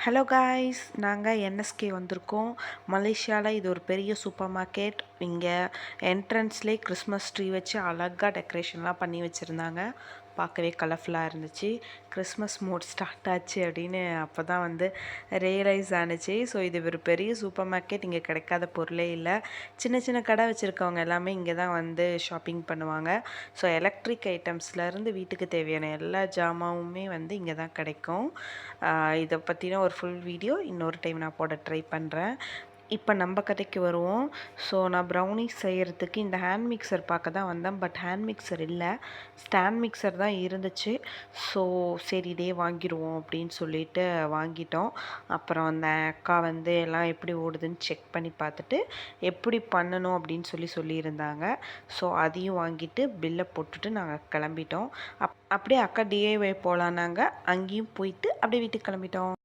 Hello guys, நாங்கள் NSK வந்திருக்கோம். மலேசியாவில் இது ஒரு பெரிய சூப்பர் மார்க்கெட். இங்கே என்ட்ரன்ஸ்லேயே கிறிஸ்மஸ் ட்ரீ வச்சு அழகாக டெக்கரேஷன்லாம் பண்ணி வச்சுருந்தாங்க. பார்க்கவே கலர்ஃபுல்லாக இருந்துச்சு. கிறிஸ்மஸ் மூட் ஸ்டார்ட் ஆச்சு அப்படின்னு அப்போ தான் ரியலைஸ் ஆணுச்சு. ஸோ இது ஒரு பெரிய சூப்பர் மார்க்கெட். இங்கே கிடைக்காத பொருளே இல்லை. சின்ன சின்ன கடை வச்சுருக்கவங்க எல்லாமே இங்கே தான் ஷாப்பிங் பண்ணுவாங்க. ஸோ எலக்ட்ரிக் ஐட்டம்ஸ்லேருந்து வீட்டுக்கு தேவையான எல்லா ஜாமாவுமே இங்கே தான் கிடைக்கும். இதை பற்றின ஒரு ஃபுல் வீடியோ இன்னொரு டைம் நான் போட ட்ரை பண்ணுறேன். இப்போ நம்ம கதைக்கு வருவோம். ஸோ நான் ப்ரௌனிஸ் செய்கிறதுக்கு இந்த ஹேண்ட் மிக்சர் பார்க்க தான் வந்தேன். பட் ஹேண்ட் மிக்சர் இல்லை, ஸ்டாண்ட் மிக்சர் தான் இருந்துச்சு. ஸோ சரி இதே வாங்கிடுவோம் அப்படின்னு சொல்லிட்டு வாங்கிட்டோம். அப்புறம் அந்த அக்கா எல்லாம் எப்படி ஓடுதுன்னு செக் பண்ணி பார்த்துட்டு எப்படி பண்ணணும் அப்படின்னு சொல்லியிருந்தாங்க. ஸோ அதையும் வாங்கிட்டு பில்லை போட்டுட்டு நாங்கள் கிளம்பிட்டோம். அப்படியே அக்கா டிஐஒய் போகலான்னாங்க. அங்கேயும் போயிட்டு அப்படியே வீட்டுக்கு கிளம்பிட்டோம்.